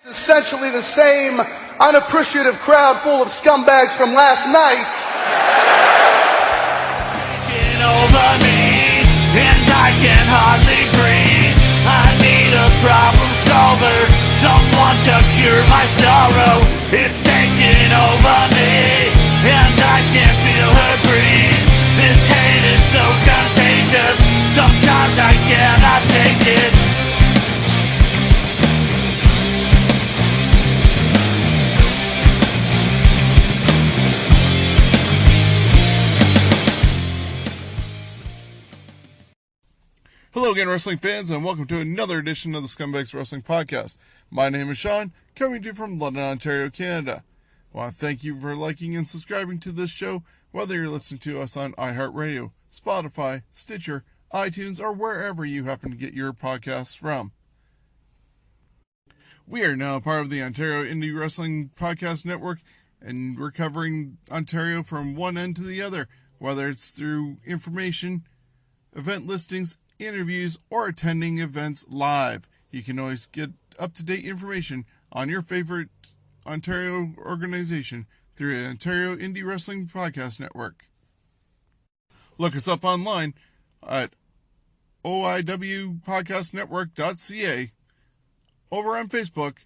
Essentially the same unappreciative crowd full of scumbags from last night. Taking over me, and I can hardly breathe. I need a problem solver, someone to cure my sorrow. It's taking over me, and I can't feel her breathe. This hate is so contagious, sometimes I cannot take it. Hello again, wrestling fans, and welcome to another edition of the Scumbags Wrestling Podcast. My name is Sean, coming to you from London, Ontario, Canada. I want to thank you for liking and subscribing to this show, whether you're listening to us on iHeartRadio, Spotify, Stitcher, iTunes, or wherever you happen to get your podcasts from. We are now part of the Ontario Indy Wrestling Podcast Network, and we're covering Ontario from one end to the other, whether it's through information, event listings, interviews, or attending events live. You can always get up-to-date information on your favorite Ontario organization through the Ontario Indy Wrestling Podcast Network. Look us up online at oiwpodcastnetwork.ca, over on Facebook,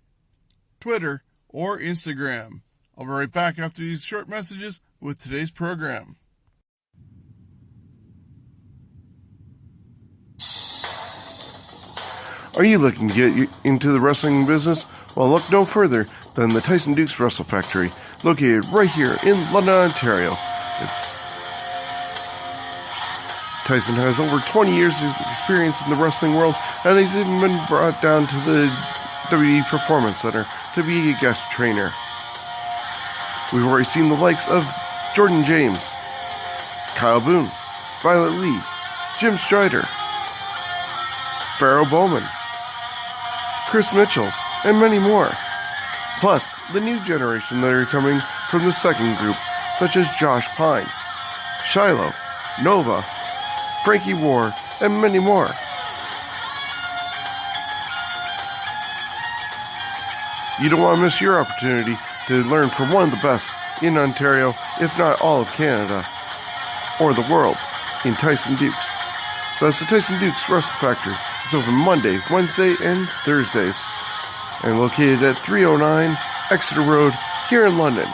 Twitter, or Instagram. I'll be right back after these short messages with today's program. Are you looking to get into the wrestling business? Well, look no further than the Tyson Dukes Wrestle Factory, located right here in London, Ontario. Tyson has over 20 years of experience in the wrestling world, and he's even been brought down to the WWE Performance Center to be a guest trainer. We've already seen the likes of Jordan James, Kyle Boone, Violet Lee, Jim Strider, Pharaoh Bowman, Chris Mitchells, and many more. Plus, the new generation that are coming from the second group, such as Josh Pine, Shiloh, Nova, Frankie War, and many more. You don't want to miss your opportunity to learn from one of the best in Ontario, if not all of Canada, or the world, in Tyson Dukes. So that's the Tyson Dukes Wrestle Factory. It's open Monday, Wednesday, and Thursdays, and located at 309 Exeter Road here in London.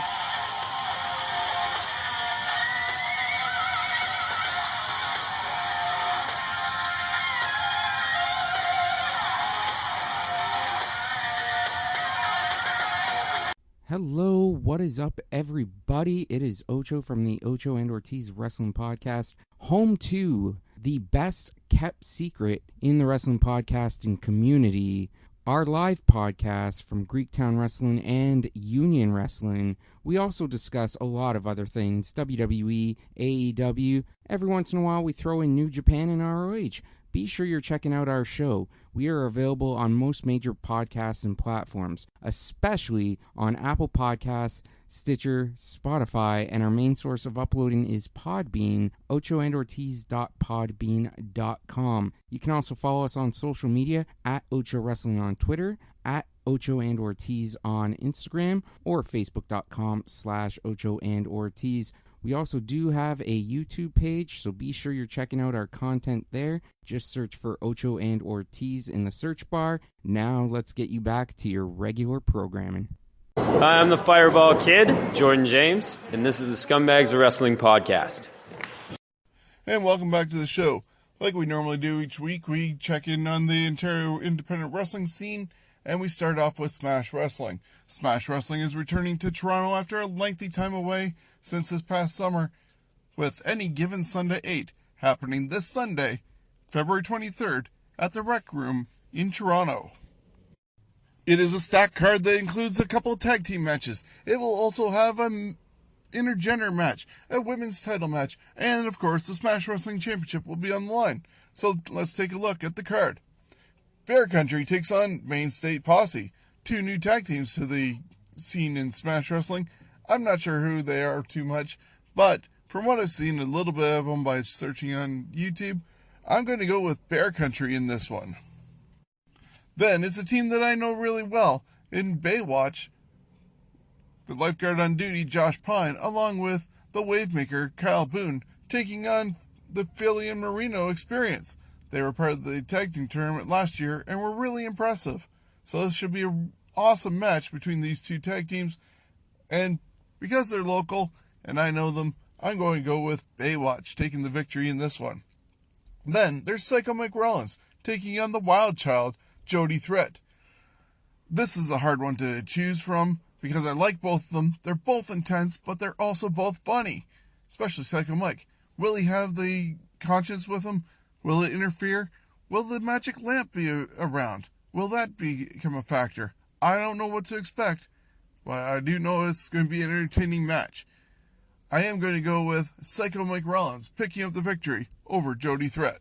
Hello, what is up, everybody? It is Ocho from the Ocho and Ortiz Wrestling Podcast, home to the best kept secret in the wrestling podcasting community, our live podcast from Greektown Wrestling and Union Wrestling. We also discuss a lot of other things, WWE, AEW. Every once in a while we throw in New Japan and ROH. Be sure you're checking out our show. We are available on most major podcasts and platforms, especially on Apple Podcasts, Stitcher, Spotify, and our main source of uploading is Podbean, ochoandortiz.podbean.com. You can also follow us on social media at Ocho Wrestling on Twitter, at Ocho and Ortiz on Instagram, or facebook.com/Ocho and Ortiz. We also do have a YouTube page, so be sure you're checking out our content there. Just search for Ocho and Ortiz in the search bar. Now let's get you back to your regular programming. Hi, I'm the Fireball Kid, Jordan James, and this is the Scumbags of Wrestling Podcast. And welcome back to the show. Like we normally do each week, we check in on the Ontario independent wrestling scene, and we start off with Smash Wrestling. Smash Wrestling is returning to Toronto after a lengthy time away since this past summer, with Any Given Sunday 8 happening this Sunday, February 23rd, at the Rec Room in Toronto. It is a stacked card that includes a couple of tag team matches. It will also have an intergender match, a women's title match, and of course the Smash Wrestling Championship will be on the line. So let's take a look at the card. Bear Country takes on Main State Posse, two new tag teams to the scene in Smash Wrestling. I'm not sure who they are too much, but from what I've seen a little bit of them by searching on YouTube, I'm going to go with Bear Country in this one. Then it's a team that I know really well. In Baywatch, the lifeguard on duty, Josh Pine, along with the wavemaker, Kyle Boone, taking on the Philly and Marino Experience. They were part of the tag team tournament last year and were really impressive. So this should be an awesome match between these two tag teams. And because they're local and I know them, I'm going to go with Baywatch taking the victory in this one. Then there's Psycho Mike Rollins taking on the Wild Child, Jody Threat. This is a hard one to choose from because I like both of them. They're both intense, but they're also both funny, especially Psycho Mike. Will he have the conscience with him? Will it interfere? Will the magic lamp be around? Will that become a factor? I don't know what to expect, but I do know it's going to be an entertaining match. I am going to go with Psycho Mike Rollins picking up the victory over Jody Threat.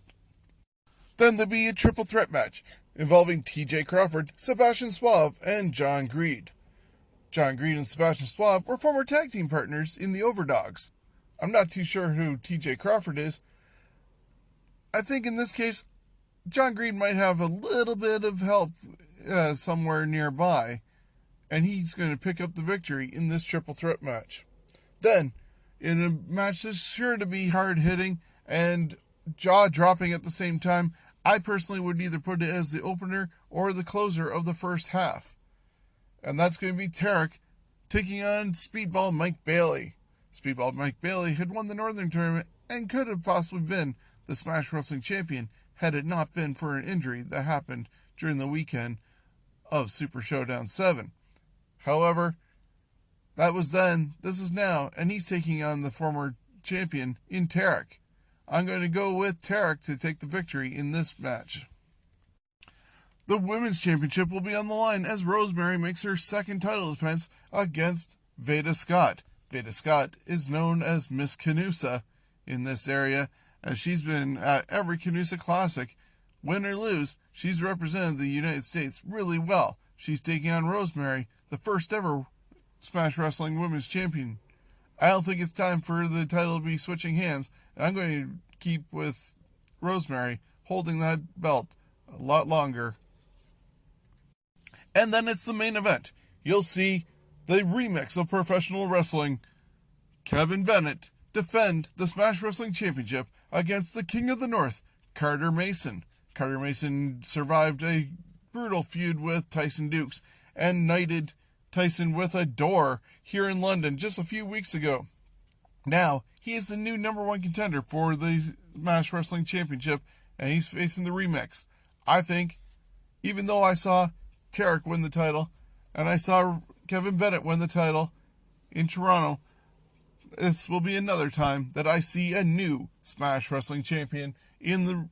Then there'll be a triple threat match involving TJ Crawford, Sebastian Suave, and John Greed. John Greed and Sebastian Suave were former tag team partners in the Overdogs. I'm not too sure who TJ Crawford is. I think in this case, John Greed might have a little bit of help somewhere nearby, and he's going to pick up the victory in this triple threat match. Then, in a match that's sure to be hard-hitting and jaw-dropping at the same time, I personally would either put it as the opener or the closer of the first half. And that's going to be Tarek taking on Speedball Mike Bailey. Speedball Mike Bailey had won the Northern Tournament and could have possibly been the Smash Wrestling champion had it not been for an injury that happened during the weekend of Super Showdown 7. However, that was then, this is now, and he's taking on the former champion in Tarek. I'm going to go with Tarek to take the victory in this match. The Women's Championship will be on the line as Rosemary makes her second title defense against Veda Scott. Veda Scott is known as Miss Canusa in this area, as she's been at every Canusa Classic. Win or lose, she's represented the United States really well. She's taking on Rosemary, the first ever Smash Wrestling Women's Champion. I don't think it's time for the title to be switching hands, and I'm going to keep with Rosemary holding that belt a lot longer. And then it's the main event. You'll see the remix of professional wrestling. Kevin Bennett defend the Smash Wrestling Championship against the King of the North, Carter Mason. Carter Mason survived a brutal feud with Tyson Dukes and knighted Tyson with a door here in London just a few weeks ago. Now, he is the new number one contender for the Smash Wrestling Championship, and he's facing the remix. I think, even though I saw Tarek win the title, and I saw Kevin Bennett win the title in Toronto, this will be another time that I see a new Smash Wrestling champion in the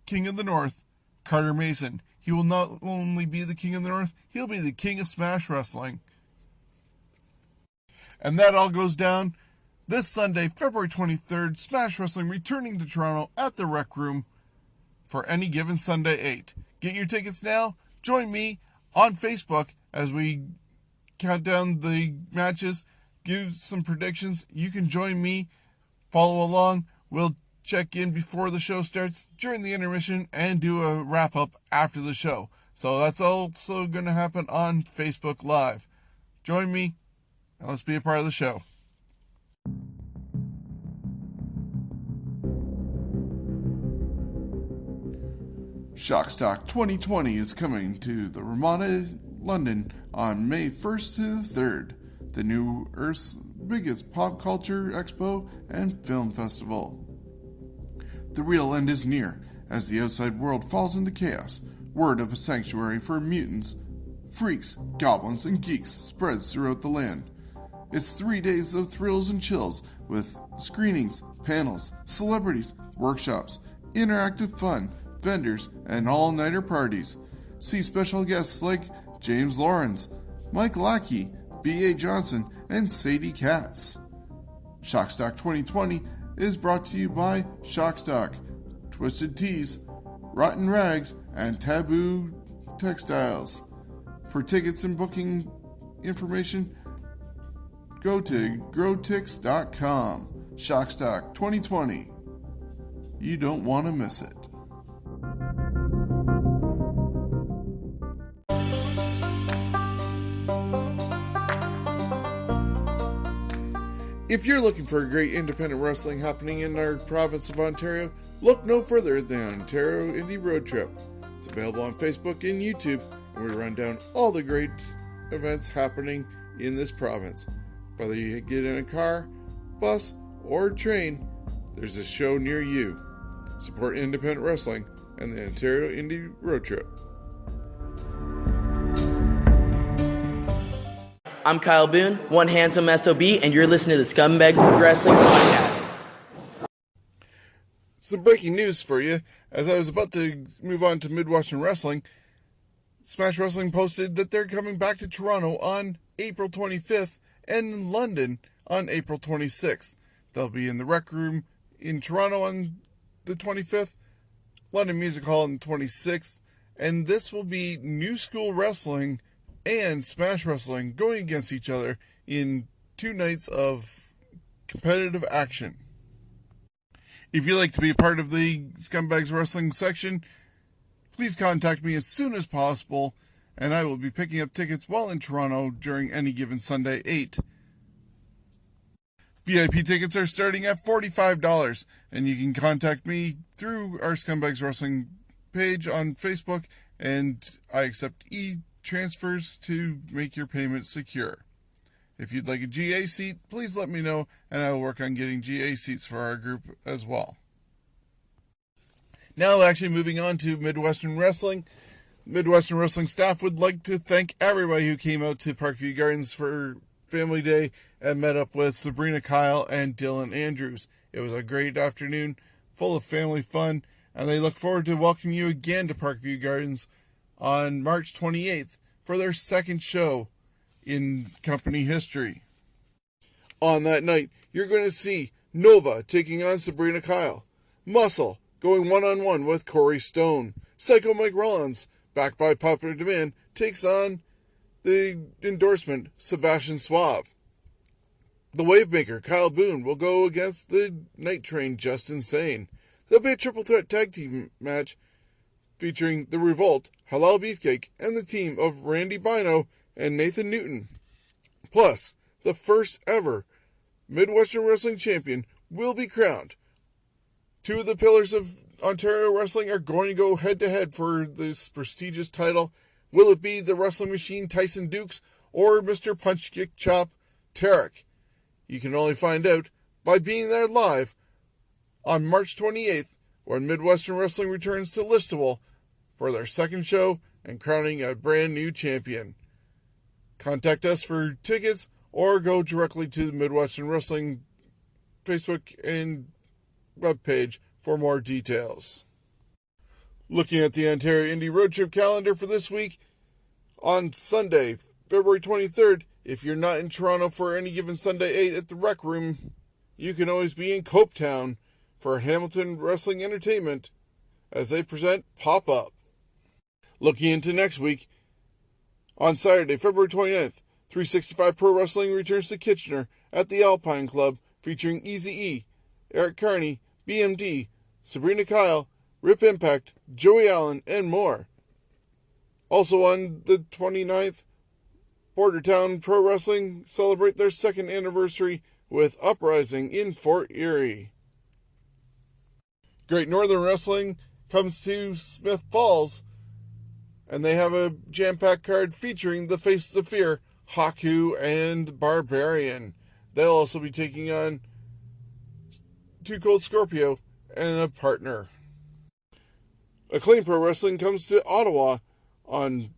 King of the North, Carter Mason. He will not only be the King of the North, he'll be the King of Smash Wrestling. And that all goes down this Sunday, February 23rd, Smash Wrestling returning to Toronto at the Rec Room for Any Given Sunday 8. Get your tickets now. Join me on Facebook as we count down the matches, give some predictions. You can join me, follow along. We'll check in before the show starts, during the intermission, and do a wrap-up after the show. So that's also going to happen on Facebook Live. Join me, and let's be a part of the show. Shockstock 2020 is coming to the Ramada, London on May 1st to the 3rd, the new Earth's biggest pop culture expo and film festival. The real end is near, as the outside world falls into chaos. Word of a sanctuary for mutants, freaks, goblins, and geeks spreads throughout the land. It's 3 days of thrills and chills with screenings, panels, celebrities, workshops, interactive fun, vendors, and all-nighter parties. See special guests like James Lawrence, Mike Lackey, B.A. Johnson, and Sadie Katz. Shockstock 2020 is brought to you by Shockstock, Twisted Teas, Rotten Rags, and Taboo Textiles. For tickets and booking information, go to growtix.com. Shockstock 2020. You don't want to miss it. If you're looking for a great independent wrestling happening in our province of Ontario, look no further than Ontario Indy Road Trip. It's available on Facebook and YouTube, and we run down all the great events happening in this province. Whether you get in a car, bus, or train, there's a show near you. Support independent wrestling and the Ontario Indy Road Trip. I'm Kyle Boone, one handsome SOB, and you're listening to the Scumbags Wrestling Podcast. Some breaking news for you. As I was about to move on to Midwestern Wrestling, Smash Wrestling posted that they're coming back to Toronto on April 25th and in London on April 26th. They'll be in the Rec Room in Toronto on the 25th, London Music Hall on the 26th, and this will be New School Wrestling and Smash Wrestling going against each other in 2 nights of competitive action. If you'd like to be a part of the Scumbags Wrestling section, please contact me as soon as possible, and I will be picking up tickets while in Toronto during any given Sunday 8. VIP tickets are starting at $45, and you can contact me through our Scumbags Wrestling page on Facebook, and I accept e-transfers to make your payment secure. If you'd like a GA seat, please let me know, and I will work on getting GA seats for our group as well. Now, actually moving on to Midwestern Wrestling. Midwestern Wrestling staff would like to thank everybody who came out to Parkview Gardens for Family Day and met up with Sabrina Kyle and Dylan Andrews. It was a great afternoon, full of family fun, and they look forward to welcoming you again to Parkview Gardens on March 28th for their second show in company history. On that night, you're going to see Nova taking on Sabrina Kyle, Muscle going one-on-one with Corey Stone, Psycho Mike Rollins, backed by popular demand, takes on the endorsement Sebastian Suave. The Wavemaker, Kyle Boone, will go against the Night Train, Just Insane. There'll be a triple threat tag team match featuring The Revolt, Halal Beefcake, and the team of Randy Bino and Nathan Newton. Plus, the first ever Midwestern Wrestling Champion will be crowned. 2 of the pillars of Ontario Wrestling are going to go head-to-head for this prestigious title. Will it be the Wrestling Machine Tyson Dukes or Mr. Punch Kick Chop Tarek? You can only find out by being there live on March 28th when Midwestern Wrestling returns to Listowel for their second show and crowning a brand new champion. Contact us for tickets or go directly to the Midwestern Wrestling Facebook and webpage for more details. Looking at the Ontario Indy Road Trip calendar for this week, on Sunday, February 23rd, if you're not in Toronto for any given Sunday 8 at the Rec Room, you can always be in Copetown for Hamilton Wrestling Entertainment as they present Pop-Up. Looking into next week, on Saturday, February 29th, 365 Pro Wrestling returns to Kitchener at the Alpine Club featuring Eazy-E, Eric Carney, BMD, Sabrina Kyle, Rip Impact, Joey Allen, and more. Also on the 29th, Bordertown Pro Wrestling celebrate their 2nd anniversary with Uprising in Fort Erie. Great Northern Wrestling comes to Smith Falls, and they have a jam-packed card featuring the Faces of Fear, Haku, and Barbarian. They'll also be taking on Too Cold Scorpio and a partner. Acclaim Pro Wrestling comes to Ottawa on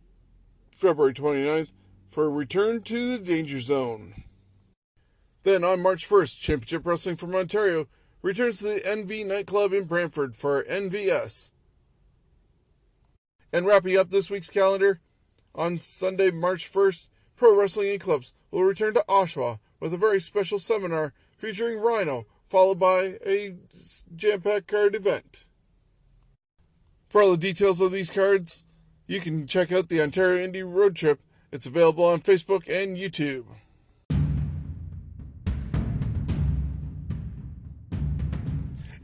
February 29th for Return to the Danger Zone. Then on March 1st, Championship Wrestling from Ontario returns to the NV nightclub in Brantford for NVS. And wrapping up this week's calendar, on Sunday, March 1st, Pro Wrestling Eclipse will return to Oshawa with a very special seminar featuring Rhino, followed by a jam-packed card event. For all the details of these cards, you can check out the Ontario Indy Road Trip. It's available on Facebook and YouTube.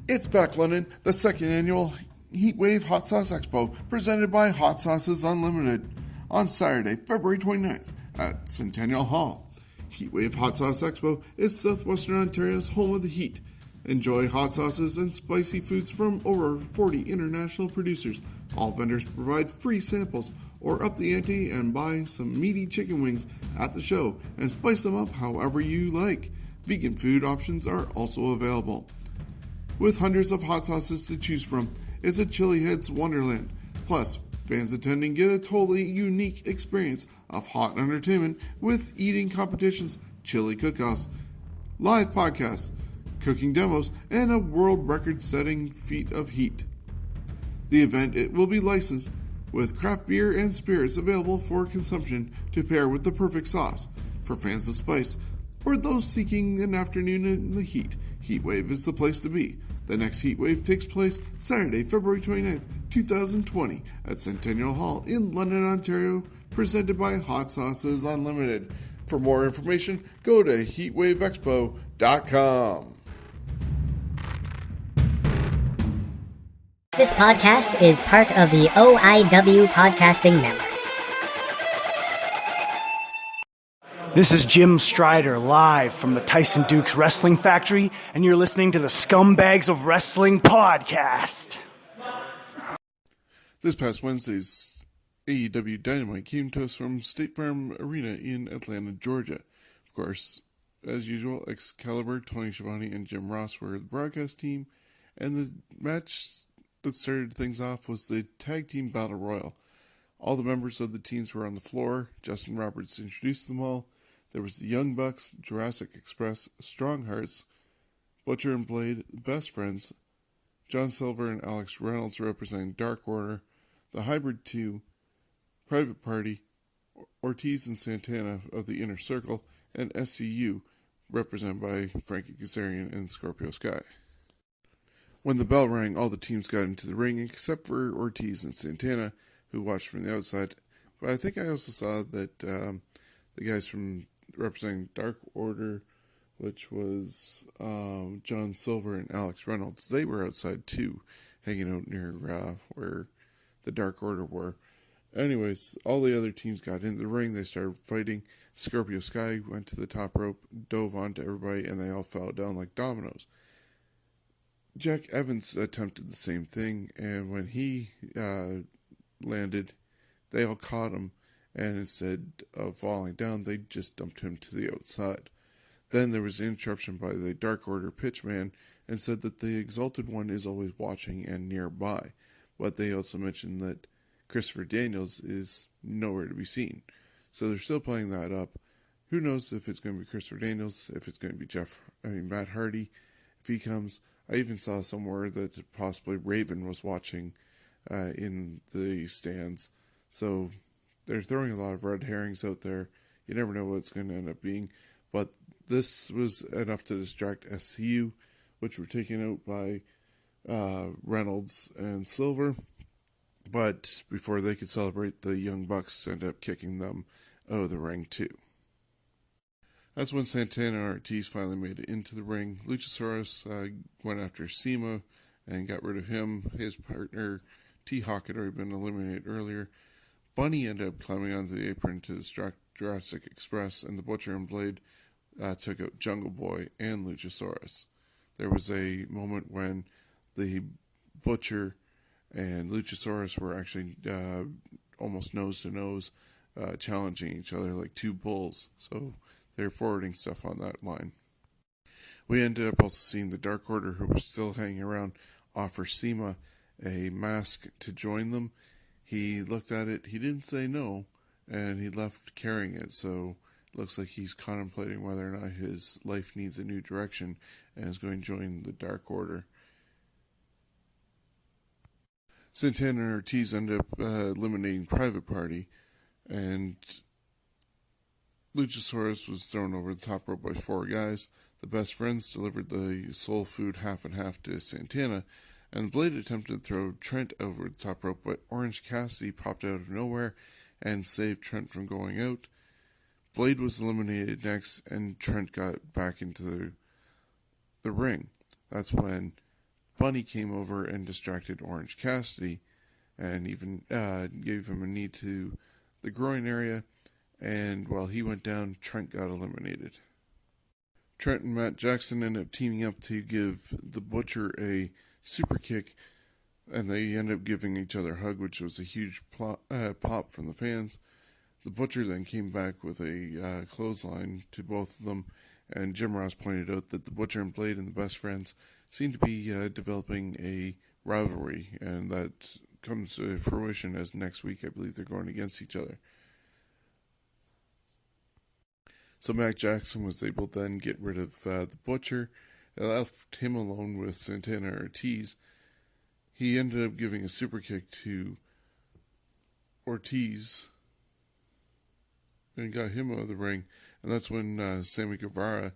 It's back, London, the 2nd annual Heatwave Hot Sauce Expo, presented by Hot Sauces Unlimited, on Saturday, February 29th at Centennial Hall. Heatwave Hot Sauce Expo is Southwestern Ontario's home of the heat. Enjoy hot sauces and spicy foods from over 40 international producers. All vendors provide free samples, or up the ante and buy some meaty chicken wings at the show and spice them up however you like. Vegan food options are also available. With hundreds of hot sauces to choose from, it's a chili head's wonderland. Plus, fans attending get a totally unique experience of hot entertainment with eating competitions, chili cook-offs, live podcasts, cooking demos, and a world record-setting feat of heat. The event will be licensed with craft beer and spirits available for consumption to pair with the perfect sauce. For fans of spice, or those seeking an afternoon in the heat, Heatwave is the place to be. The next Heatwave takes place Saturday, February 29th, 2020 at Centennial Hall in London, Ontario, presented by Hot Sauces Unlimited. For more information, go to heatwaveexpo.com. This podcast is part of the OIW Podcasting Network. This is Jim Strider live from the Tyson Dukes Wrestling Factory, and you're listening to the Scumbags of Wrestling podcast. This past Wednesday's AEW Dynamite came to us from State Farm Arena in Atlanta, Georgia. Of course, as usual, Excalibur, Tony Schiavone, and Jim Ross were the broadcast team, and the match that started things off was the Tag Team Battle Royal. All the members of the teams were on the floor. Justin Roberts introduced them all. There was the Young Bucks, Jurassic Express, Strong Hearts, Butcher and Blade, Best Friends, John Silver and Alex Reynolds representing Dark Order, the Hybrid 2, Private Party, Ortiz and Santana of the Inner Circle, and SCU, represented by Frankie Kazarian and Scorpio Sky. When the bell rang, all the teams got into the ring, except for Ortiz and Santana, who watched from the outside. But I think I also saw that the guys from representing Dark Order, which was John Silver and Alex Reynolds, they were outside too, hanging out near where the Dark Order were. Anyways, all the other teams got into the ring. They started fighting. Scorpio Sky went to the top rope, dove onto everybody, and they all fell down like dominoes. Jack Evans attempted the same thing, and when he landed, they all caught him, and instead of falling down, they just dumped him to the outside. Then there was an interruption by the Dark Order pitchman, and said that the Exalted One is always watching and nearby. But they also mentioned that Christopher Daniels is nowhere to be seen. So they're still playing that up. Who knows if it's going to be Christopher Daniels, if it's going to be Matt Hardy, if he comes. I even saw somewhere that possibly Raven was watching in the stands. So they're throwing a lot of red herrings out there. You never know what it's going to end up being. But this was enough to distract SCU, which were taken out by Reynolds and Silver. But before they could celebrate, the Young Bucks ended up kicking them out of the ring too. That's when Santana and Ortiz finally made it into the ring. Luchasaurus went after Cima and got rid of him. His partner, T-Hawk, had already been eliminated earlier. Bunny ended up climbing onto the apron to distract Jurassic Express, and the Butcher and Blade took out Jungle Boy and Luchasaurus. There was a moment when the Butcher and Luchasaurus were actually almost nose-to-nose challenging each other like two bulls. So they're forwarding stuff on that line. We ended up also seeing the Dark Order, who were still hanging around, offer Cima a mask to join them. He looked at it, he didn't say no, and he left carrying it, so it looks like he's contemplating whether or not his life needs a new direction and is going to join the Dark Order. Santana and Ortiz ended up eliminating Private Party, and Luchasaurus was thrown over the top rope by four guys. The Best Friends delivered the soul food half and half to Santana, and Blade attempted to throw Trent over the top rope, but Orange Cassidy popped out of nowhere and saved Trent from going out. Blade was eliminated next, and Trent got back into the ring. That's when Bunny came over and distracted Orange Cassidy, and even gave him a knee to the groin area, and while he went down, Trent got eliminated. Trent and Matt Jackson ended up teaming up to give the Butcher a super kick, and they ended up giving each other a hug, which was a huge pop from the fans. The Butcher then came back with a clothesline to both of them, and Jim Ross pointed out that the Butcher and Blade and the Best Friends seem to be developing a rivalry, and that comes to fruition as next week I believe they're going against each other. So Matt Jackson was able to then get rid of the Butcher. It left him alone with Santana Ortiz. He ended up giving a super kick to Ortiz and got him out of the ring. And that's when Sammy Guevara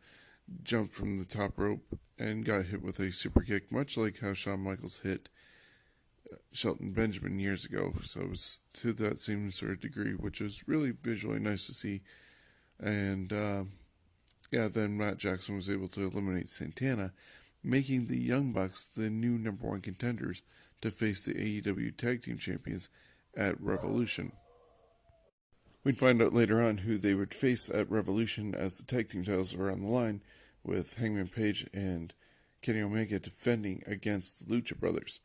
jumped from the top rope and got hit with a super kick, much like how Shawn Michaels hit Shelton Benjamin years ago. So it was to that same sort of degree, which was really visually nice to see. And then Matt Jackson was able to eliminate Santana, making the Young Bucks the new number one contenders to face the AEW Tag Team Champions at Revolution. We'd find out later on who they would face at Revolution as the tag team titles were on the line, with Hangman Page and Kenny Omega defending against the Lucha Brothers.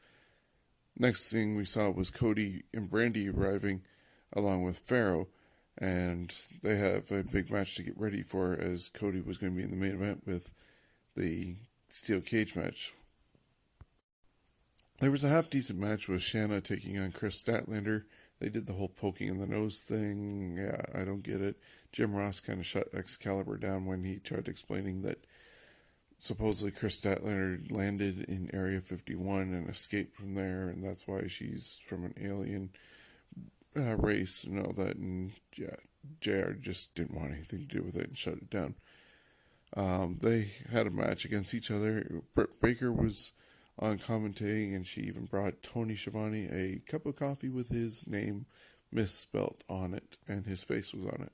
Next thing we saw was Cody and Brandy arriving along with Pharaoh, and they have a big match to get ready for, as Cody was going to be in the main event with the steel cage match. There was a half-decent match with Shanna taking on Chris Statlander. They did the whole poking in the nose thing. Yeah, I don't get it. Jim Ross kind of shut Excalibur down when he tried explaining that supposedly Chris Statlander landed in Area 51 and escaped from there, and that's why she's from an alien race and all that. And yeah, JR just didn't want anything to do with it and shut it down. They had a match against each other. Britt Baker was on commentating, and she even brought Tony Schiavone a cup of coffee with his name misspelt on it, and his face was on it.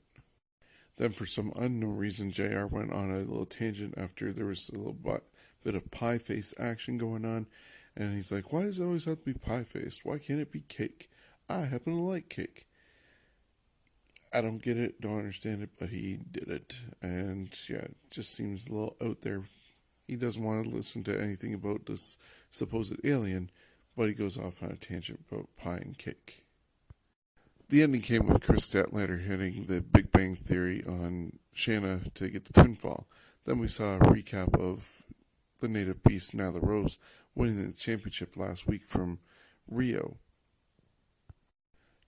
Then for some unknown reason, JR went on a little tangent after there was a little bit of pie face action going on, and he's like, why does it always have to be pie faced? Why can't it be cake? I happen to like cake. I don't get it, don't understand it, but he did it. And yeah, it just seems a little out there. He doesn't want to listen to anything about this supposed alien, but he goes off on a tangent about pie and cake. The ending came with Chris Statlander hitting the Big Bang Theory on Shanna to get the pinfall. Then we saw a recap of the Native Beast Nyla Rose winning the championship last week from Rio.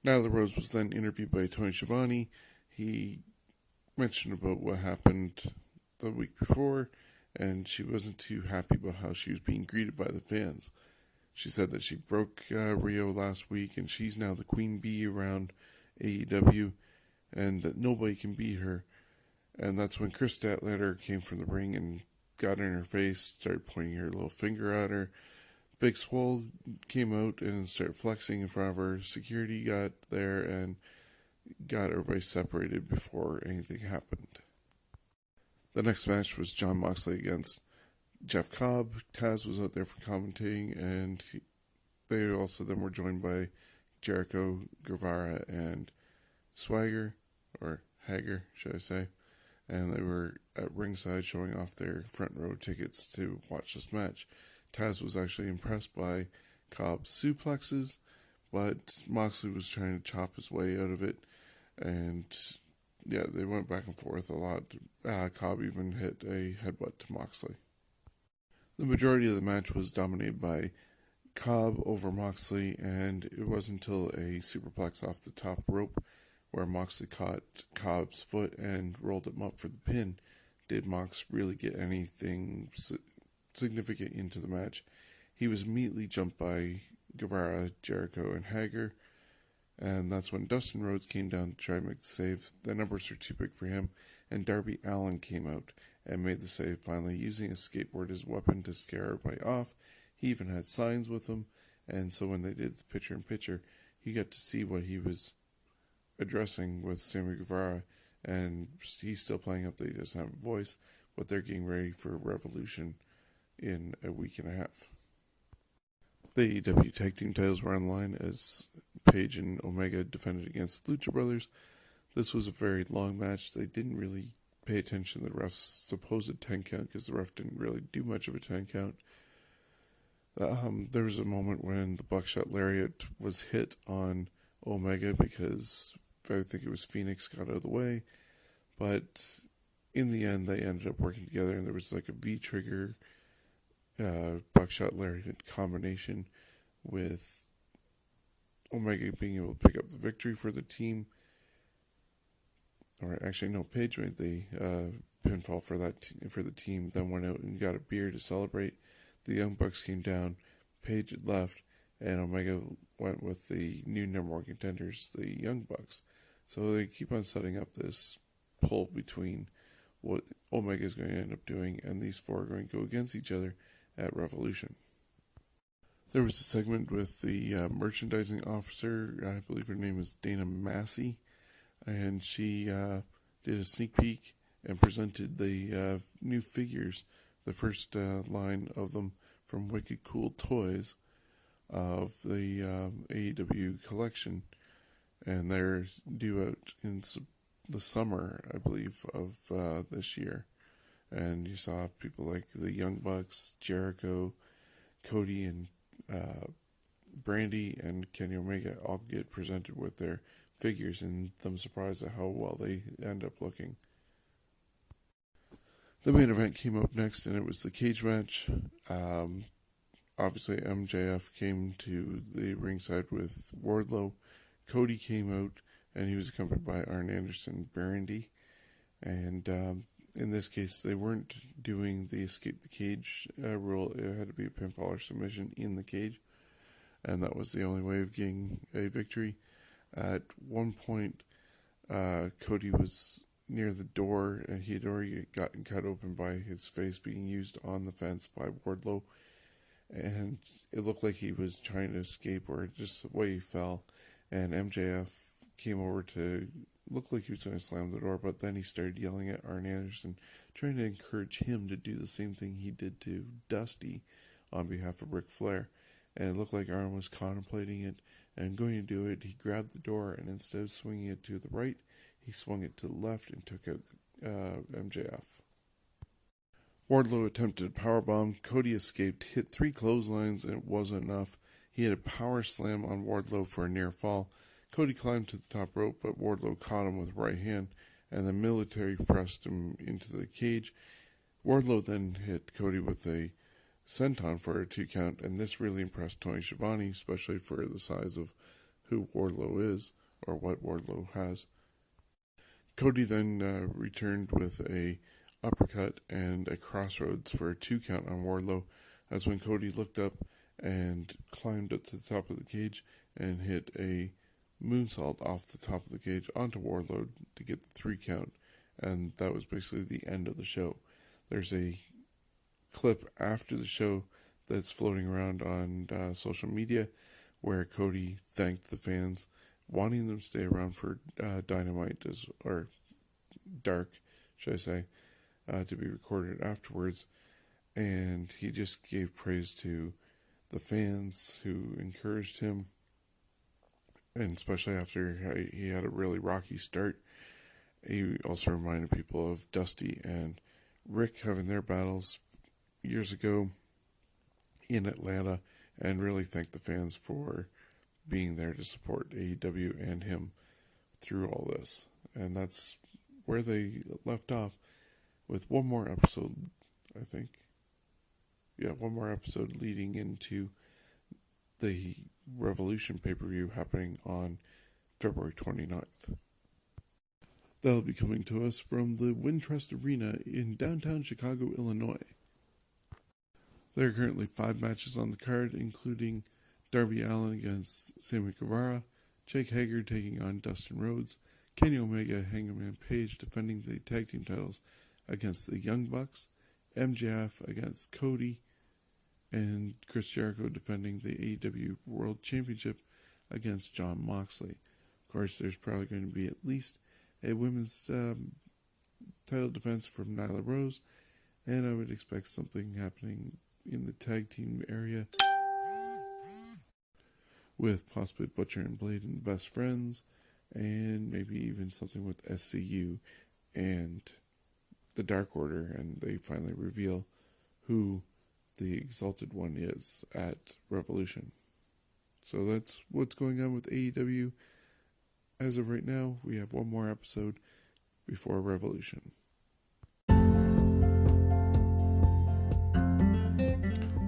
Nyla Rose was then interviewed by Tony Schiavone. He mentioned about what happened the week before, and she wasn't too happy about how she was being greeted by the fans. She said that she broke Rio last week, and she's now the queen bee around AEW, and that nobody can beat her. And that's when Chris Statlander came from the ring and got in her face, started pointing her little finger at her. Big Swole came out and started flexing in front of her. Security got there and got everybody separated before anything happened. The next match was Jon Moxley against Jeff Cobb. Taz was out there for commentating, and they also then were joined by Jericho, Guevara, and Swagger, or Hager, should I say. And they were at ringside showing off their front row tickets to watch this match. Taz was actually impressed by Cobb's suplexes, but Moxley was trying to chop his way out of it, and yeah, they went back and forth a lot. Cobb even hit a headbutt to Moxley. The majority of the match was dominated by Cobb over Moxley, and it wasn't until a superplex off the top rope where Moxley caught Cobb's foot and rolled him up for the pin did Mox really get anything significant into the match. He was immediately jumped by Guevara, Jericho, and Hager, and that's when Dustin Rhodes came down to try and make the save. The numbers were too big for him, and Darby Allin came out and made the save, finally using a skateboard as a weapon to scare everybody off. He even had signs with him, and so when they did the picture-in-picture, he got to see what he was addressing with Sammy Guevara, and he's still playing up that he doesn't have a voice, but they're getting ready for Revolution in a week and a half. The AEW Tag Team titles were on the line as Page and Omega defended against Lucha Brothers. This was a very long match. They didn't really pay attention to the ref's supposed 10 count because the ref didn't really do much of a 10 count. There was a moment when the buckshot lariat was hit on Omega because I think it was Phoenix got out of the way. But in the end, they ended up working together, and there was like a V-trigger buckshot lariat combination with Omega being able to pick up the victory for the team. Or actually, no, Paige made the pinfall for the team, then went out and got a beer to celebrate. The Young Bucks came down, Paige had left, and Omega went with the new number one contenders, the Young Bucks. So they keep on setting up this pull between what Omega is going to end up doing, and these four are going to go against each other at Revolution. There was a segment with the merchandising officer, I believe her name is Dana Massey, and she did a sneak peek and presented the new figures, the first line of them from Wicked Cool Toys of the AEW collection, and they're due out in the summer, I believe, of this year. And you saw people like the Young Bucks, Jericho, Cody, and Brandy, and Kenny Omega all get presented with their figures, and I'm surprised at how well they end up looking. The main event came up next, and it was the cage match. Obviously, MJF came to the ringside with Wardlow. Cody came out, and he was accompanied by Arn Anderson and Brandy. And in this case, they weren't doing the escape the cage rule. It had to be a pinfall or submission in the cage, and that was the only way of getting a victory. At one point, Cody was near the door, and he had already gotten cut open by his face being used on the fence by Wardlow, and it looked like he was trying to escape, or just the way he fell, and MJF came over to look like he was going to slam the door, but then he started yelling at Arn Anderson, trying to encourage him to do the same thing he did to Dusty on behalf of Ric Flair, and it looked like Arn was contemplating it and going to do it. He grabbed the door, and instead of swinging it to the right, he swung it to the left and took out MJF. Wardlow attempted a powerbomb. Cody escaped, hit 3 clotheslines, and it wasn't enough. He had a power slam on Wardlow for a near fall. Cody climbed to the top rope, but Wardlow caught him with right hand, and the military pressed him into the cage. Wardlow then hit Cody with a senton for a 2 count, and this really impressed Tony Schiavone, especially for the size of who Wardlow is, or what Wardlow has. Cody then returned with a uppercut and a crossroads for a 2 count on Wardlow. That's when Cody looked up and climbed up to the top of the cage and hit a moonsault off the top of the cage onto Wardlow to get the 3 count, and that was basically the end of the show. There's a clip after the show that's floating around on social media where Cody thanked the fans, wanting them to stay around for Dynamite, or Dark, should I say, to be recorded afterwards, and he just gave praise to the fans who encouraged him, and especially after he had a really rocky start. He also reminded people of Dusty and Rick having their battles years ago in Atlanta, and really thanked the fans for being there to support AEW and him through all this. And that's where they left off, with one more episode, I think. Yeah, one more episode leading into the Revolution pay-per-view happening on February 29th. That'll be coming to us from the Wintrust Arena in downtown Chicago, Illinois. There are currently 5 matches on the card, including Darby Allin against Sammy Guevara, Jake Hager taking on Dustin Rhodes, Kenny Omega, Hangman Page defending the tag team titles against the Young Bucks, MJF against Cody, and Chris Jericho defending the AEW World Championship against Jon Moxley. Of course, there's probably going to be at least a women's title defense from Nyla Rose, and I would expect something happening in the tag team area with possibly Butcher and Blade and Best Friends, and maybe even something with SCU and the Dark Order, and they finally reveal who the Exalted One is at Revolution. So that's what's going on with AEW. As of right now, we have one more episode before Revolution.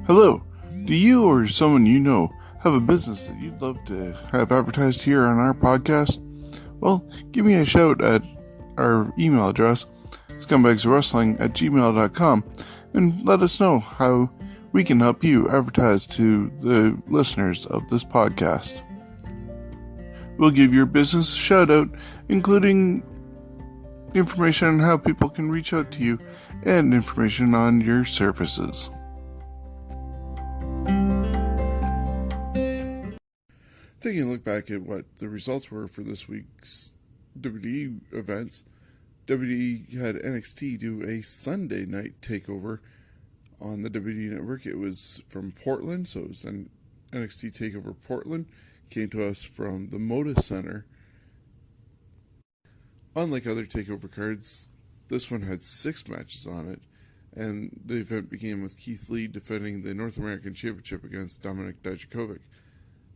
Hello. Do you or someone you know have a business that you'd love to have advertised here on our podcast? Well, give me a shout at our email address, scumbagswrestling@gmail.com, and let us know how we can help you advertise to the listeners of this podcast. We'll give your business a shout out, including information on how people can reach out to you and information on your services. Taking a look back at what the results were for this week's WWE events, WWE had NXT do a Sunday night takeover on the WWE Network. It was from Portland, so it was an NXT takeover Portland. Came to us from the Moda Center. Unlike other takeover cards, this one had 6 matches on it, and the event began with Keith Lee defending the North American Championship against Dominik Dijakovic.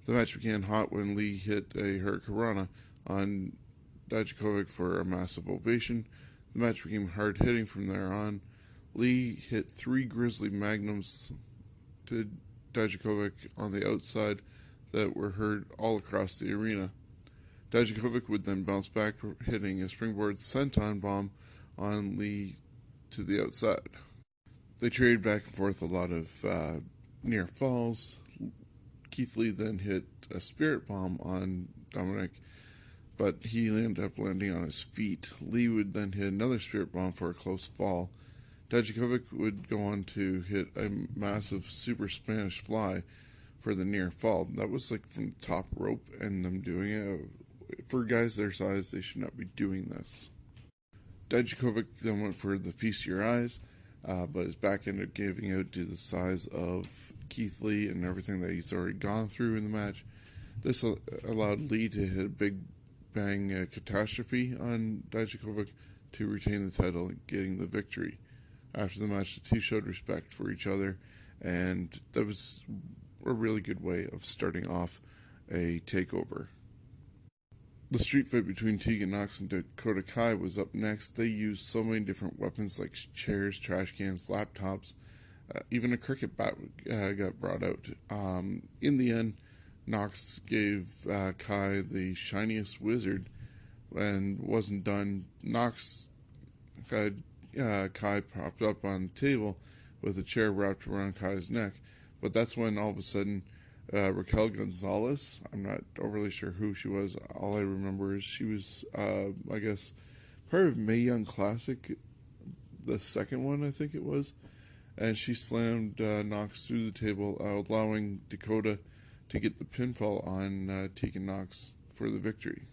The match began hot when Lee hit a Hurricanrana on Dijakovic for a massive ovation. The match became hard-hitting from there on. Lee hit 3 Grizzly Magnums to Dijakovic on the outside that were heard all across the arena. Dijakovic would then bounce back, hitting a springboard senton bomb on Lee to the outside. They traded back and forth a lot of near falls. Keith Lee then hit a spirit bomb on Dominik, but he ended up landing on his feet. Lee would then hit another spirit bomb for a close fall. Dijakovic would go on to hit a massive super Spanish fly for the near fall. That was like from the top rope, and them doing it. For guys their size, they should not be doing this. Dijakovic then went for the Feast Your Eyes, but his back ended up giving out to the size of Keith Lee and everything that he's already gone through in the match. This allowed Lee to hit a big bang catastrophe on Dijakovic to retain the title and getting the victory. After the match, the two showed respect for each other, and that was a really good way of starting off a takeover. The street fight between Tegan Nox and Dakota Kai was up next. They used so many different weapons like chairs, trash cans, laptops, even a cricket bat got brought out. In the end, Nox gave Kai the shiniest wizard and wasn't done. Nox had Kai propped up on the table with a chair wrapped around Kai's neck. But that's when all of a sudden Raquel Gonzalez, I'm not overly sure who she was. All I remember is she was, I guess, part of Mae Young Classic, the second one I think it was. And she slammed Nox through the table, allowing Dakota to get the pinfall on Tegan Nox for the victory.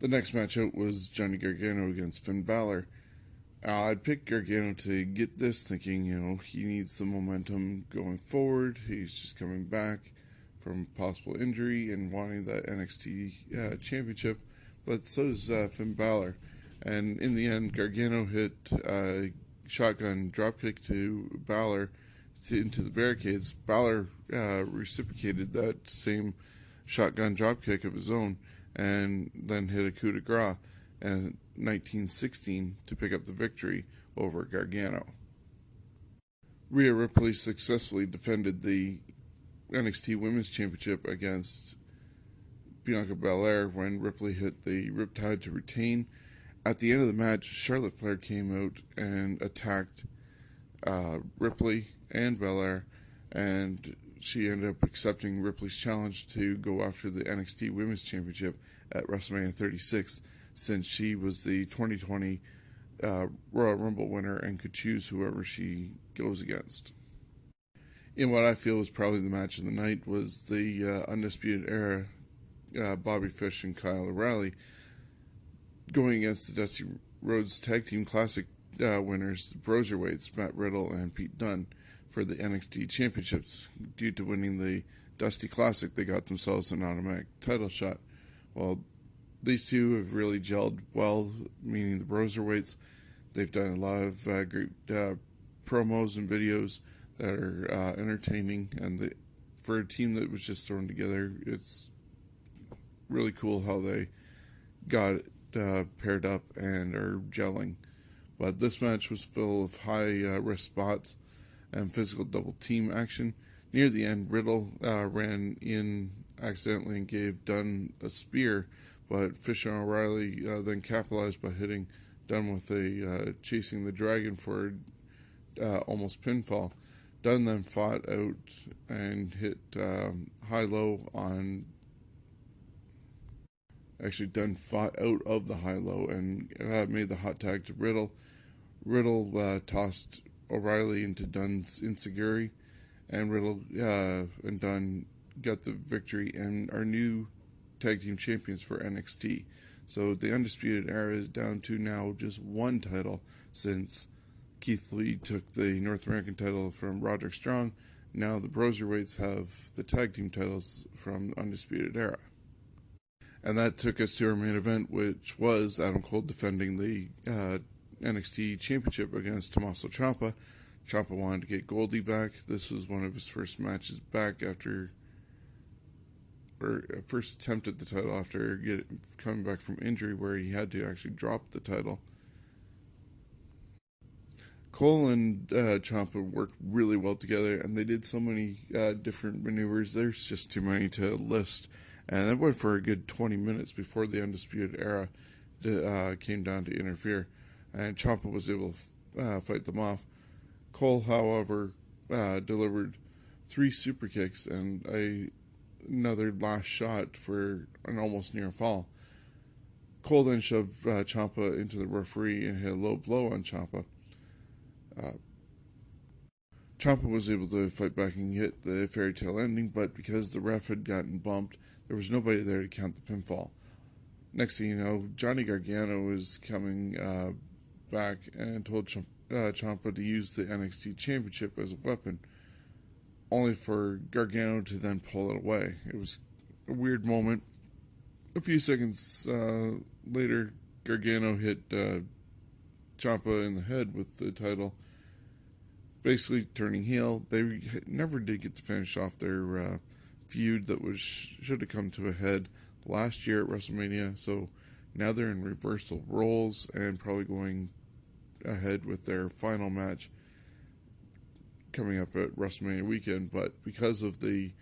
The next match out was Johnny Gargano against Finn Balor. I'd picked Gargano to get this, thinking, he needs the momentum going forward. He's just coming back from possible injury and wanting that NXT championship. But so does Finn Balor. And in the end, Gargano hit a shotgun dropkick to Balor into the barricades. Balor reciprocated that same shotgun dropkick of his own and then hit a coup de grace in 1916 to pick up the victory over Gargano. Rhea Ripley successfully defended the NXT Women's Championship against Bianca Belair when Ripley hit the Riptide to retain. At the end of the match, Charlotte Flair came out and attacked Ripley and Belair, and she ended up accepting Ripley's challenge to go after the NXT Women's Championship at WrestleMania 36, since she was the 2020 Royal Rumble winner and could choose whoever she goes against. In what I feel was probably the match of the night was the Undisputed Era, Bobby Fish and Kyle O'Reilly, going against the Dusty Rhodes Tag Team Classic winners, the Broserweights, Matt Riddle and Pete Dunne, for the NXT Championships. Due to winning the Dusty Classic, they got themselves an automatic title shot. Well, These two have really gelled well, meaning the Broserweights. They've done a lot of great promos and videos that are entertaining, and for a team that was just thrown together, it's really cool how they got paired up and are gelling. But this match was full of high risk spots and physical double team action. Near the end, Riddle ran in accidentally and gave Dunn a spear, but Fisher and O'Reilly then capitalized by hitting Dunn with a chasing the dragon for almost pinfall. Dunn then fought out and hit high-low on... Actually, Dunn fought out of the high-low and made the hot tag to Riddle. Riddle tossed O'Reilly into Dunn's enziguri, and Riddle and Dunn got the victory and are new tag team champions for NXT. So the Undisputed Era is down to now just one title, since Keith Lee took the North American title from Roderick Strong. Now the Broserweights have the tag team titles from Undisputed Era. And that took us to our main event, which was Adam Cole defending the NXT Championship against Tommaso Ciampa. Ciampa wanted to get Goldie back. This was one of his first matches back first attempt at the title after coming back from injury, where he had to actually drop the title. Cole and Ciampa worked really well together, and they did so many different maneuvers. There's just too many to list. And that went for a good 20 minutes before the Undisputed Era came down to interfere. And Ciampa was able to fight them off. Cole, however, delivered 3 super kicks and another last shot for an almost near fall. Cole then shoved Ciampa into the referee and hit a low blow on Ciampa. Ciampa was able to fight back and hit the fairy tale ending, but because the ref had gotten bumped, there was nobody there to count the pinfall. Next thing you know, Johnny Gargano was coming back and told Ciampa to use the NXT Championship as a weapon, only for Gargano to then pull it away. It was a weird moment. A few seconds later, Gargano hit Ciampa in the head with the title, basically turning heel. They never did get to finish off their feud that should have come to a head last year at WrestleMania, so now they're in reversal roles and probably going ahead with their final match coming up at WrestleMania weekend. But because of the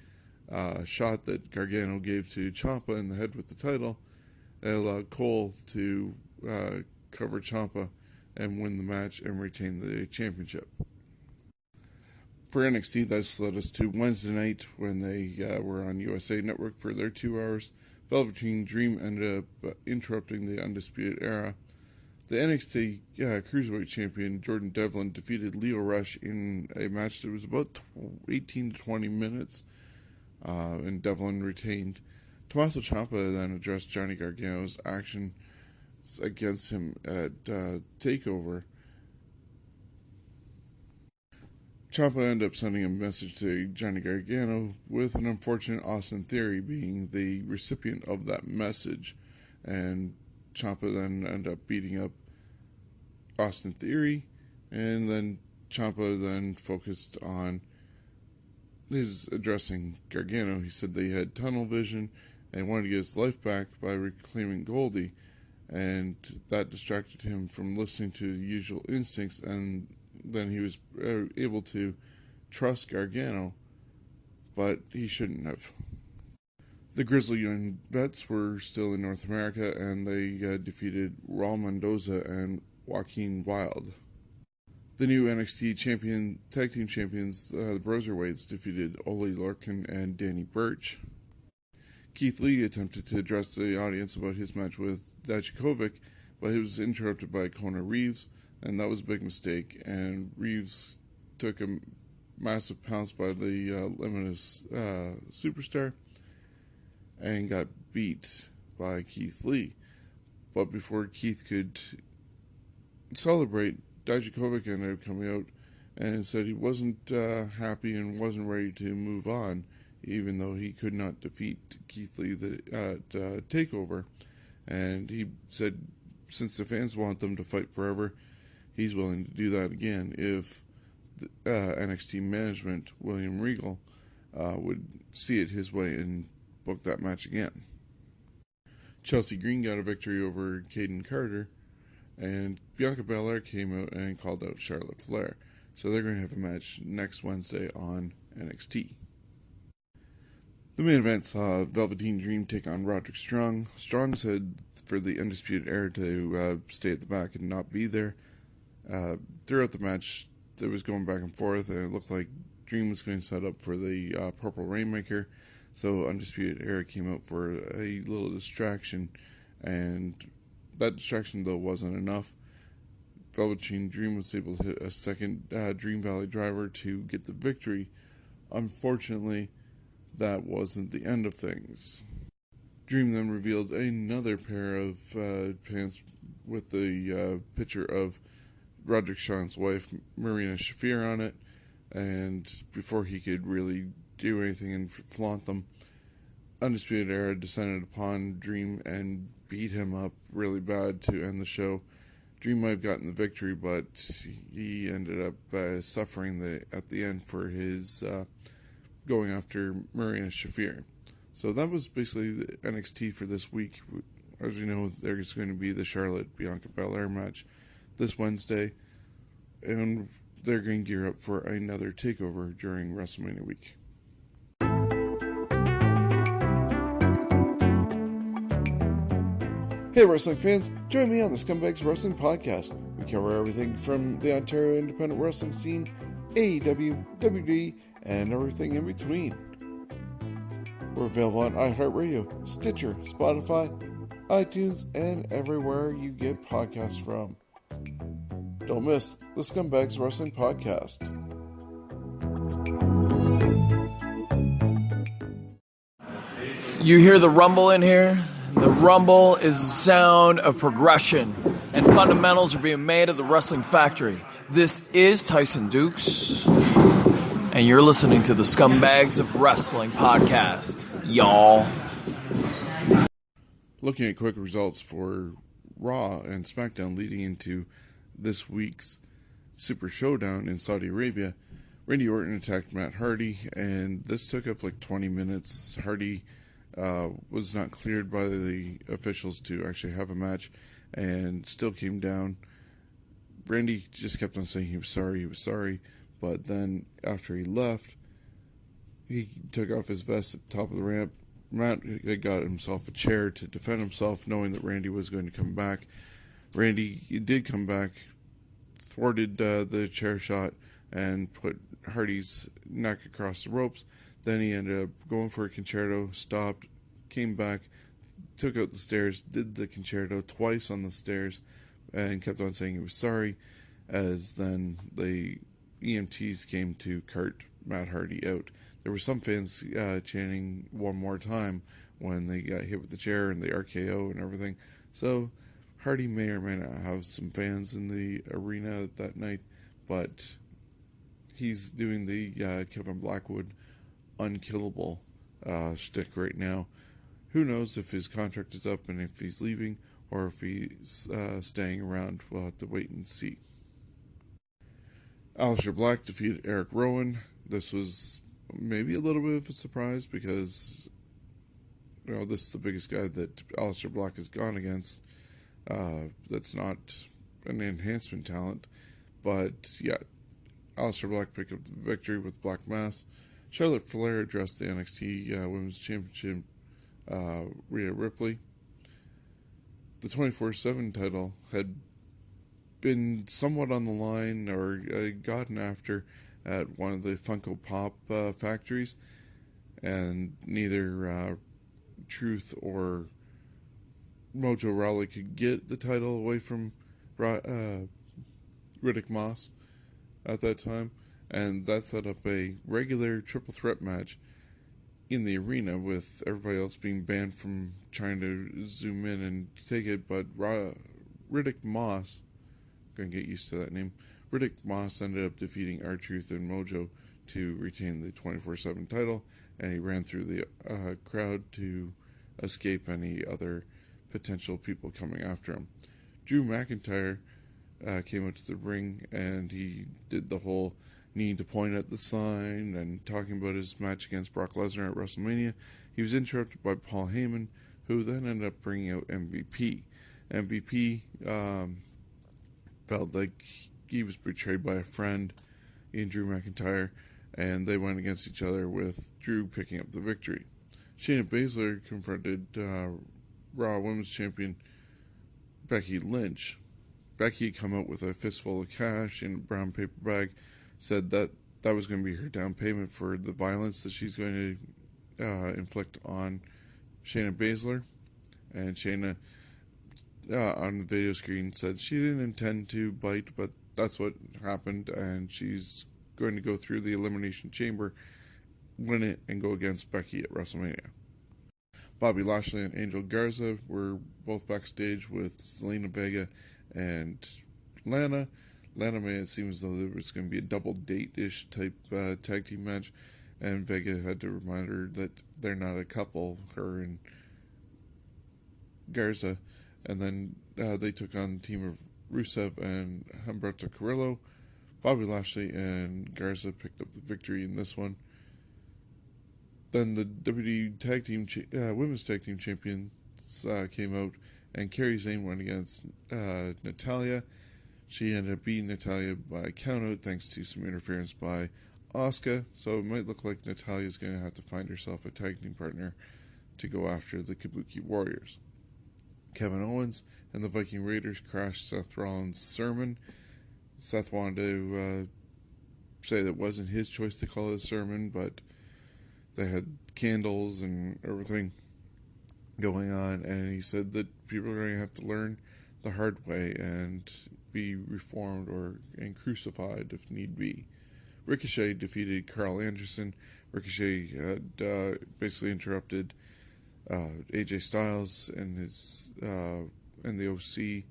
shot that Gargano gave to Ciampa in the head with the title, it allowed Cole to cover Ciampa and win the match and retain the championship. For NXT, that's led us to Wednesday night when they were on USA Network for their 2 hours. Velveteen Dream ended up interrupting the Undisputed Era. The NXT Cruiserweight Champion Jordan Devlin defeated Lio Rush in a match that was about 18 to 20 minutes, and Devlin retained. Tommaso Ciampa then addressed Johnny Gargano's actions against him at TakeOver. Ciampa ended up sending a message to Johnny Gargano, with an unfortunate Austin Theory being the recipient of that message. And Ciampa then ended up beating up Austin Theory, and then Ciampa then focused on his addressing Gargano. He said they had tunnel vision and wanted to get his life back by reclaiming Goldie, and that distracted him from listening to usual instincts, and then he was able to trust Gargano, but he shouldn't have. The Grizzly Young Vets were still in North America, and they defeated Raul Mendoza and Joaquin Wilde. The new NXT tag team champions, the Broserweights, defeated Ole Lorcan and Danny Burch. Keith Lee attempted to address the audience about his match with Dijakovic, but he was interrupted by Kona Reeves, and that was a big mistake, and Reeves took a massive pounce by the Limitless Superstar and got beat by Keith Lee. But before Keith could celebrate, Dijakovic ended up coming out and said he wasn't happy and wasn't ready to move on, even though he could not defeat Keith Lee at TakeOver. And he said since the fans want them to fight forever, he's willing to do that again if NXT management, William Regal, would see it his way and book that match again. Chelsea Green got a victory over Caden Carter, and Bianca Belair came out and called out Charlotte Flair. So they're going to have a match next Wednesday on NXT. The main event saw Velveteen Dream take on Roderick Strong. Strong said for the Undisputed Era to stay at the back and not be there. Throughout the match, it was going back and forth, and it looked like Dream was going to set up for the Purple Rainmaker. So Undisputed Era came out for a little distraction, and that distraction, though, wasn't enough. Velveteen Dream was able to hit a second Dream Valley driver to get the victory. Unfortunately, that wasn't the end of things. Dream then revealed another pair of pants with the picture of Roderick Strong's wife, Marina Shafir, on it, and before he could really do anything and flaunt them, Undisputed Era descended upon Dream and beat him up really bad to end the show. Dream might have gotten the victory, but he ended up suffering at the end for his going after Marina Shafir. So that was basically the NXT for this week. As you know, there's going to be the Charlotte-Bianca Belair match this Wednesday, and they're going to gear up for another takeover during WrestleMania week. Hey wrestling fans, join me on the Scumbags Wrestling Podcast. We cover everything from the Ontario independent wrestling scene, AEW, WWE, and everything in between. We're available on iHeartRadio, Stitcher, Spotify, iTunes, and everywhere you get podcasts from. Don't miss the Scumbags Wrestling Podcast. You hear the rumble in here? The rumble is the sound of progression, and fundamentals are being made at the Wrestling Factory. This is Tyson Dukes, and you're listening to the Scumbags of Wrestling Podcast, y'all. Looking at quick results for Raw and SmackDown leading into this week's Super Showdown in Saudi Arabia, Randy Orton attacked Matt Hardy, and this took up like 20 minutes. Hardy was not cleared by the officials to actually have a match and still came down. Randy just kept on saying he was sorry, but then after he left, he took off his vest at the top of the ramp. Matt got himself a chair to defend himself, knowing that Randy was going to come back. Randy did come back, thwarted the chair shot, and put Hardy's neck across the ropes. Then he ended up going for a concerto, stopped, came back, took out the stairs, did the concerto twice on the stairs, and kept on saying he was sorry, as then the EMTs came to cart Matt Hardy out. There were some fans chanting one more time when they got hit with the chair and the RKO and everything. So Hardy may or may not have some fans in the arena that night, but he's doing the Kevin Blackwood unkillable shtick right now. Who knows if his contract is up and if he's leaving or if he's staying around. We'll have to wait and see. Aleister Black defeated Eric Rowan. This was maybe a little bit of a surprise because, you know, this is the biggest guy that Aleister Black has gone against. That's not an enhancement talent. But, yeah, Aleister Black picked up the victory with Black Mass. Charlotte Flair addressed the NXT Women's Championship, Rhea Ripley. The 24/7 title had been somewhat on the line or gotten after at one of the Funko Pop factories, and neither Truth or Mojo Rawley could get the title away from Riddick Moss at that time, and that set up a regular triple threat match in the arena with everybody else being banned from trying to zoom in and take it, but Riddick Moss, gonna get used to that name, Riddick Moss ended up defeating R-Truth and Mojo to retain the 24/7 title, and he ran through the crowd to escape any other potential people coming after him. Drew McIntyre came out to the ring, and he did the whole needing to point at the sign and talking about his match against Brock Lesnar at WrestleMania. He was interrupted by Paul Heyman, who then ended up bringing out MVP. MVP felt like he was betrayed by a friend in Drew McIntyre, and they went against each other with Drew picking up the victory. Shayna Baszler confronted Raw Women's Champion Becky Lynch. Becky had come out with a fistful of cash in a brown paper bag, said that was going to be her down payment for the violence that she's going to inflict on Shayna Baszler. And Shayna, on the video screen, said she didn't intend to bite, but that's what happened, and she's going to go through the Elimination Chamber, win it, and go against Becky at WrestleMania. Bobby Lashley and Angel Garza were both backstage with Zelina Vega and Lana. Lana made it seem as though there was going to be a double date-ish type tag team match, and Vega had to remind her that they're not a couple, her and Garza. And then they took on the team of Rusev and Humberto Carrillo. Bobby Lashley and Garza picked up the victory in this one. Then the WWE Tag Team Women's Tag Team Champions came out, and Kairi Sane went against Natalya. She ended up beating Natalya by countout thanks to some interference by Asuka. So it might look like Natalya's going to have to find herself a tag team partner to go after the Kabuki Warriors. Kevin Owens and the Viking Raiders crashed Seth Rollins' sermon. Seth wanted to say that wasn't his choice to call it a sermon, but they had candles and everything going on, and he said that people are going to have to learn the hard way and be reformed and crucified if need be. Ricochet defeated Carl Anderson. Ricochet had basically interrupted AJ Styles and his and the OC,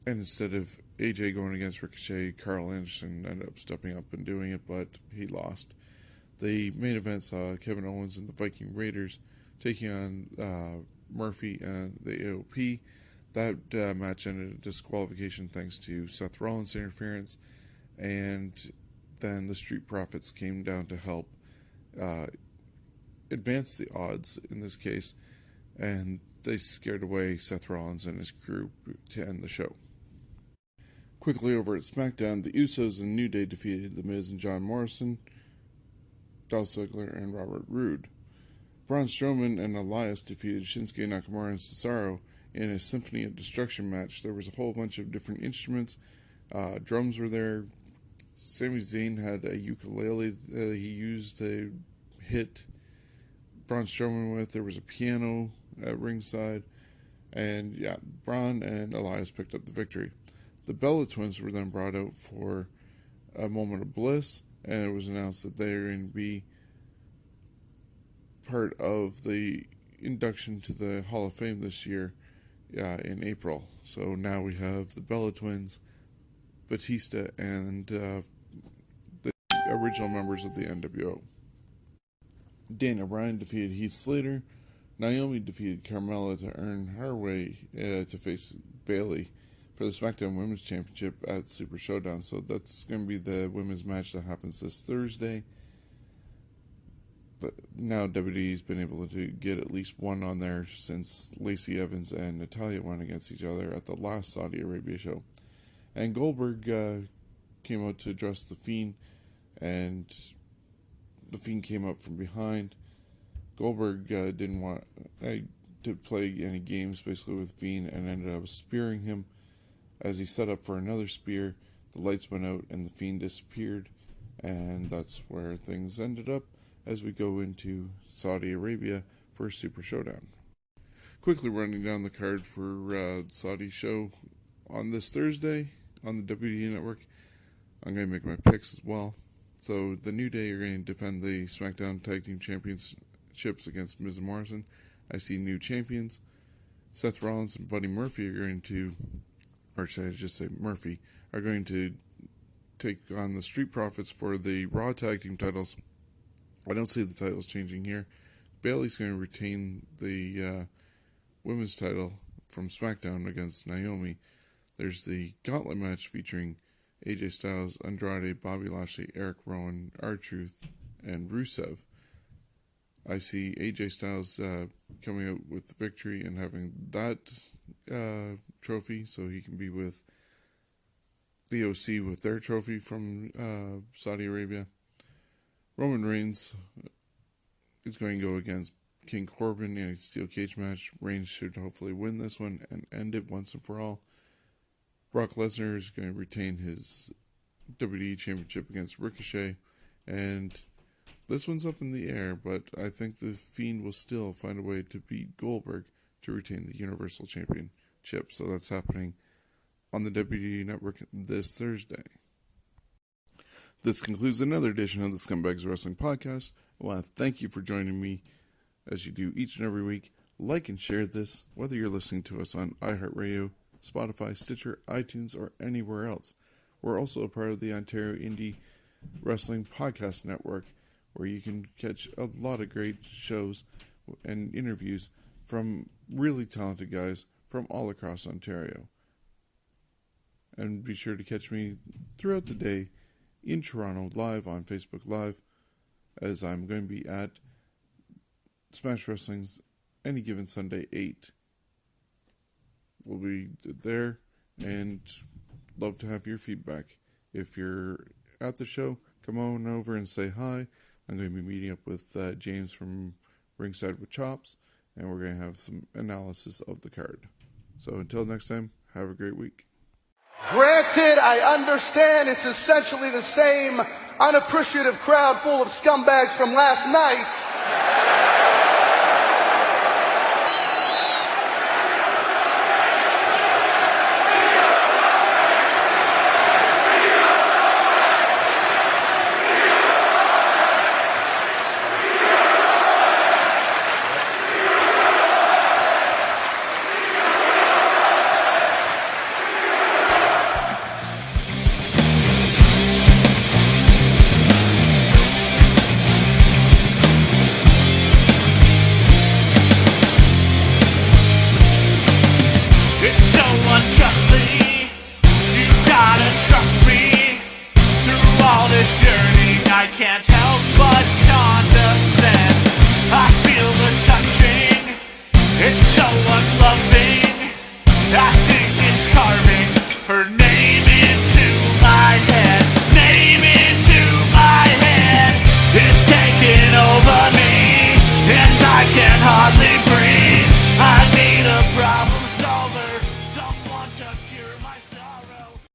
and instead of AJ going against Ricochet, Carl Anderson ended up stepping up and doing it, but he lost. The main event saw Kevin Owens and the Viking Raiders taking on Murphy and the AOP. That match ended in disqualification thanks to Seth Rollins' interference, and then the Street Profits came down to help advance the odds in this case, and they scared away Seth Rollins and his crew to end the show. Quickly over at SmackDown, the Usos and New Day defeated The Miz and John Morrison, Dolph Ziggler, and Robert Roode. Braun Strowman and Elias defeated Shinsuke Nakamura and Cesaro in a Symphony of Destruction match. There was a whole bunch of different instruments. Drums were there. Sami Zayn had a ukulele that he used to hit Braun Strowman with. There was a piano at ringside. And yeah, Braun and Elias picked up the victory. The Bella Twins were then brought out for a moment of bliss, and it was announced that they are going to be part of the induction to the Hall of Fame this year in April. So now we have the Bella Twins, Batista, and the original members of the NWO. Dana Bryan defeated Heath Slater. Naomi defeated Carmella to earn her way to face Bayley for the SmackDown Women's Championship at Super Showdown. So that's going to be the women's match that happens this Thursday. But now WWE's been able to get at least one on there since Lacey Evans and Natalya went against each other at the last Saudi Arabia show. And Goldberg came out to address The Fiend, and The Fiend came up from behind. Goldberg didn't want to play any games basically with Fiend and ended up spearing him. As he set up for another spear, the lights went out and The Fiend disappeared, and that's where things ended up as we go into Saudi Arabia for Super Showdown. Quickly running down the card for the Saudi show on this Thursday on the WWE Network. I'm going to make my picks as well. So the New Day are going to defend the SmackDown Tag Team Championships against Miz and Morrison. I see new champions. Seth Rollins and Buddy Murphy are going to, or should I just say Murphy, are going to take on the Street Profits for the Raw Tag Team titles. I don't see the titles changing here. Bayley's going to retain the women's title from SmackDown against Naomi. There's the gauntlet match featuring AJ Styles, Andrade, Bobby Lashley, Eric Rowan, R-Truth, and Rusev. I see AJ Styles coming out with the victory and having that trophy, so he can be with the OC with their trophy from Saudi Arabia. Roman Reigns is going to go against King Corbin in a steel cage match. Reigns should hopefully win this one and end it once and for all. Brock Lesnar is going to retain his WWE Championship against Ricochet, and this one's up in the air, but I think the Fiend will still find a way to beat Goldberg to retain the Universal Championship. So that's happening on the WWE Network this Thursday. This concludes another edition of the Scumbags Wrestling Podcast. I want to thank you for joining me as you do each and every week. Like and share this, whether you're listening to us on iHeartRadio, Spotify, Stitcher, iTunes, or anywhere else. We're also a part of the Ontario Indy Wrestling Podcast Network, where you can catch a lot of great shows and interviews from really talented guys from all across Ontario. And be sure to catch me throughout the day in Toronto live on Facebook Live, as I'm going to be at Smash Wrestling's any given Sunday 8. We'll be there and love to have your feedback. If you're at the show, come on over and say hi. I'm going to be meeting up with James from Ringside with Chops, and we're going to have some analysis of the card. So until next time, have a great week. Granted, I understand it's essentially the same unappreciative crowd full of scumbags from last night.